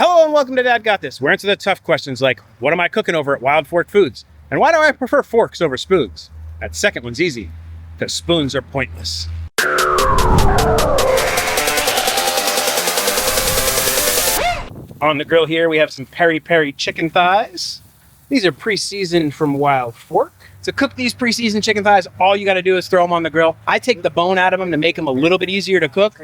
Hello and welcome to Dad Got This. We're answering the tough questions like, what am I cooking over at Wild Fork Foods? And why do I prefer forks over spoons? That second one's easy, because spoons are pointless. On the grill here, we have some peri chicken thighs. These are pre-seasoned from Wild Fork. To cook these pre-seasoned chicken thighs, all you gotta do is throw them on the grill. I take the bone out of them to make them a little bit easier to cook,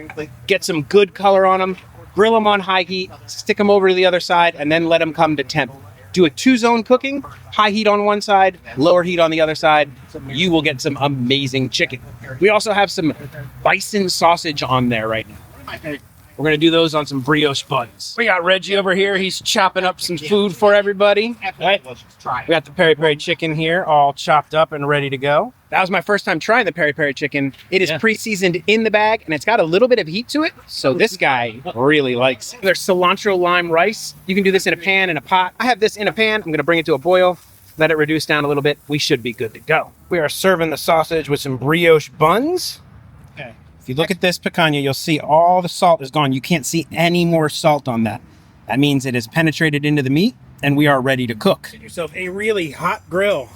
get some good color on them, grill them on high heat, stick them over to the other side, and then let them come to temp. Do a 2-zone cooking, high heat on one side, lower heat on the other side. You will get some amazing chicken. We also have some bison sausage on there right now. We're gonna do those on some brioche buns. We got Reggie over here. He's chopping up some food for everybody. Right? We got the peri chicken here, all chopped up and ready to go. That was my first time trying the peri chicken. It is pre-seasoned in the bag, and it's got a little bit of heat to it, so this guy really likes it. There's cilantro lime rice. You can do this in a pan, in a pot. I have this in a pan. I'm gonna bring it to a boil, let it reduce down a little bit. We should be good to go. We are serving the sausage with some brioche buns. Okay. If you look at this picanha, you'll see all the salt is gone. You can't see any more salt on that. That means it has penetrated into the meat, and we are ready to cook. Get yourself a really hot grill.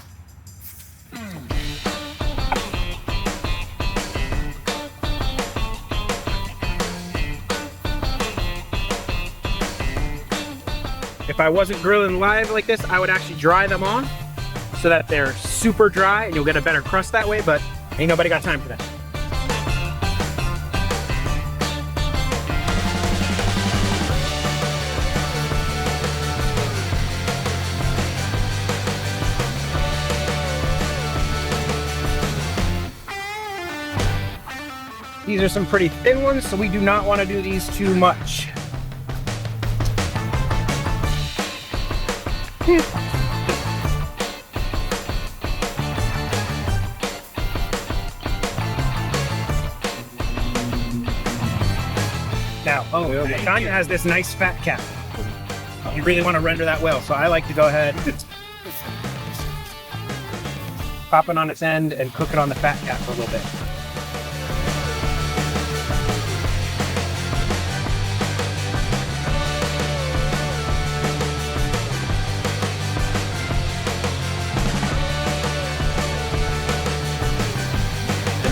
If I wasn't grilling live like this, I would actually dry them on so that they're super dry and you'll get a better crust that way, but ain't nobody got time for that. These are some pretty thin ones, so we do not want to do these too much. Now, picanha has this nice fat cap. You really want to render that well, so I like to go ahead, pop it on its end, and cook it on the fat cap for a little bit.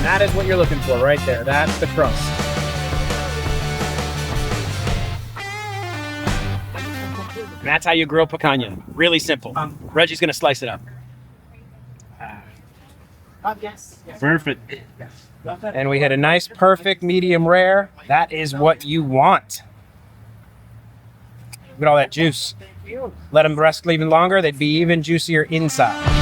That is what you're looking for right there. That's the crust. And that's how you grill picanha. Really simple. Reggie's gonna slice it up. Perfect. And we had a nice, perfect medium rare. That is what you want. Look at all that juice. Let them rest even longer. They'd be even juicier inside.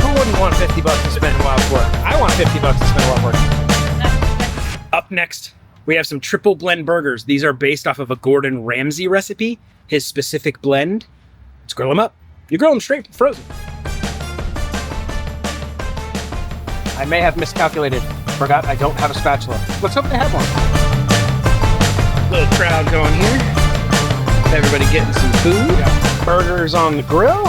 Who wouldn't want 50 bucks to spend in Wild Fork? I want 50 bucks to spend in Wild Fork. Up next, we have some triple blend burgers. These are based off of a Gordon Ramsay recipe, his specific blend. Let's grill them up. You grill them straight frozen. I may have miscalculated. Forgot I don't have a spatula. Let's hope they have one. Little crowd going here. Everybody getting some food. Burgers on the grill.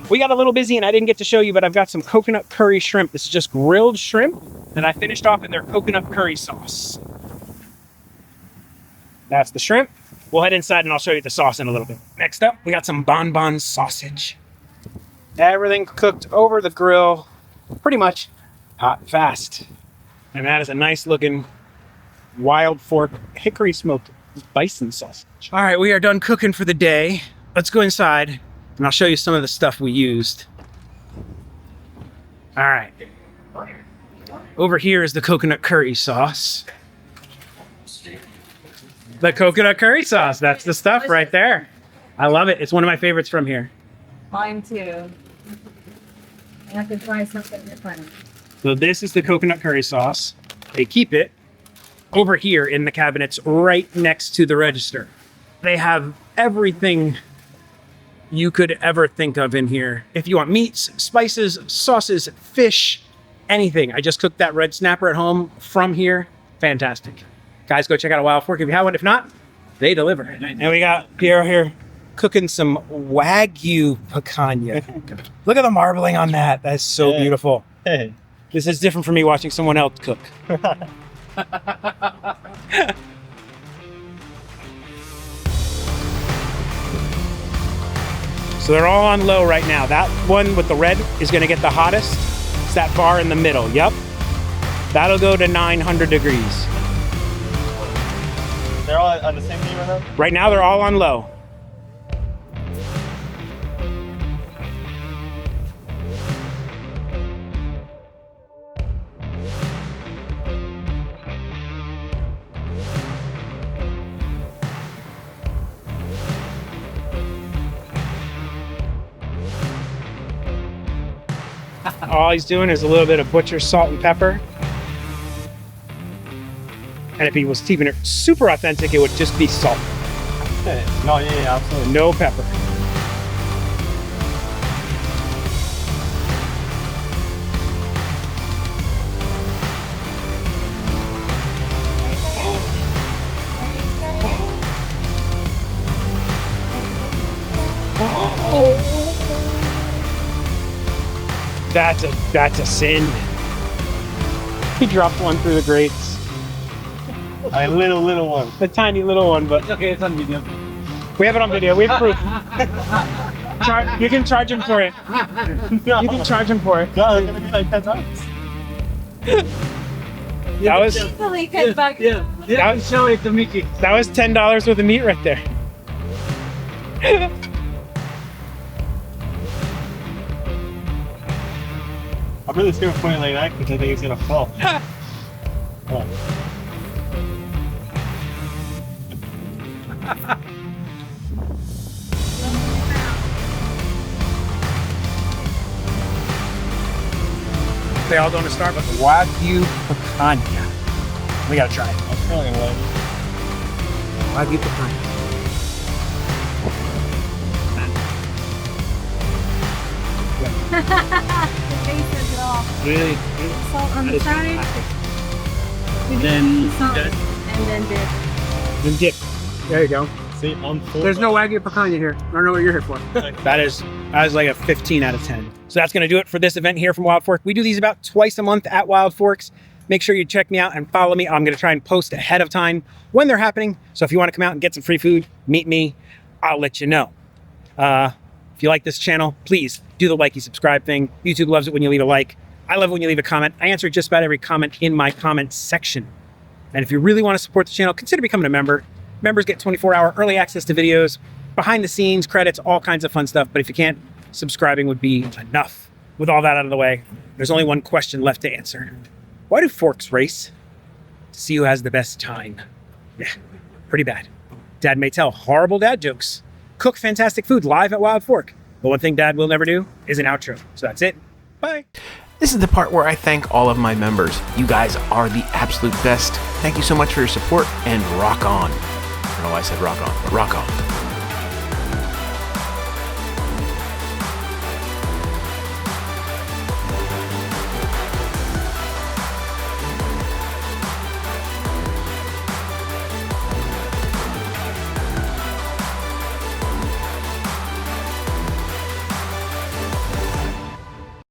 We got a little busy and I didn't get to show you, but I've got some coconut curry shrimp. This is just grilled shrimp that I finished off in their coconut curry sauce. That's the shrimp. We'll head inside and I'll show you the sauce in a little bit. Next up, we got some Bombon sausage. Everything cooked over the grill, pretty much hot and fast. And that is a nice looking Wild Fork hickory smoked bison sausage. All right, we are done cooking for the day. Let's go inside and I'll show you some of the stuff we used. All right. Over here is the coconut curry sauce. The coconut curry sauce, that's the stuff right there. I love it. It's one of my favorites from here. Mine too. I have to try something different. So this is the coconut curry sauce. They keep it over here in the cabinets right next to the register. They have everything you could ever think of in here. If you want meats, spices, sauces, fish, anything. I just cooked that red snapper at home from here. Fantastic. Guys, go check out a Wild Fork if you have one. If not, they deliver. And we got Piero here cooking some Wagyu picanha. Look at the marbling on that. That's so beautiful. Hey. This is different from me watching someone else cook. So they're all on low right now. That one with the red is gonna get the hottest. It's that bar in the middle, yep. That'll go to 900 degrees. They're all on the same heat right now? Right now they're all on low. All he's doing is a little bit of butcher's salt and pepper. And if he was keeping it super authentic, it would just be salt. Hey. No, yeah, absolutely. No pepper. That's a sin. He dropped one through the grates. A little one. The tiny little one, but Okay, it's on video. we have it on video. We have proof. You can charge him for it. No. You can charge him for it. No, it's gonna be like 10 times. That was Holy head back. that was show it to Mickey. that was $10 worth of meat right there. I'm really scared of putting it like that because I think it's gonna fall. Oh. They all going to start with Wagyu Picanha. We gotta try it. I'm feeling like Wagyu Picanha. The face is it all. really. Salt on the side. Then Salt. just And then dip. Then dip. There you go. see on full. There's no Wagyu Picanha here. I don't know what you're here for. That is like a 15 out of 10. So that's going to do it for this event here from Wild Fork. We do these about twice a month at Wild Forks. Make sure you check me out and follow me. I'm going to try and post ahead of time when they're happening. So if you want to come out and get some free food, meet me. I'll let you know. If you like this channel, please do the likey subscribe thing. YouTube loves it when you leave a like. I love it when you leave a comment. I answer just about every comment in my comment section. And if you really want to support the channel, consider becoming a member. Members get 24-hour early access to videos, behind the scenes, credits, all kinds of fun stuff. But if you can't, subscribing would be enough. With all that out of the way, there's only one question left to answer. Why do forks race? To see who has the best time. Yeah, pretty bad. Dad may tell horrible dad jokes, cook fantastic food live at Wild Fork. But one thing Dad will never do is an outro. So that's it. Bye. This is the part where I thank all of my members. You guys are the absolute best. Thank you so much for your support and rock on. I don't know why I said rock on, but rock on.